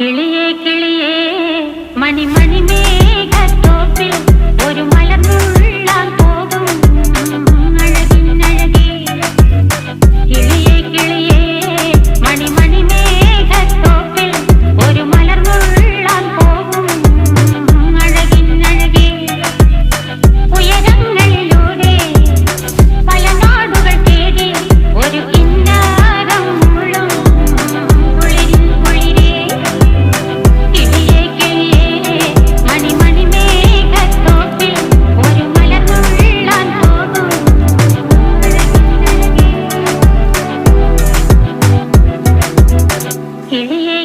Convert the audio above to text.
കിളിയേ കിളിയേ മണിമണി മേഘത്തോപ്പിൽ ഒരു മലർന്നുള്ളാൻ പോകും അഴകിനഴകേ. കിളിയേ കിളിയേ മണിമണി മേഘത്തോപ്പിൽ ഒരു മലർന്നുള്ളാൻ പോകും അഴകിനഴകേ. ഉയരങ്ങളിലൂടെ പല നാടുകൾ തേടി ഒരു കിന്നാരം മുള്ളും കുളിരിൻ കുളിരേ. കിളിയേ കിളിയേ മണിമണി മേഘത്തോപ്പിൽ ഒരു മലർന്നുള്ളാൻ പോകും അഴകിനഴകേ. കിളിയേ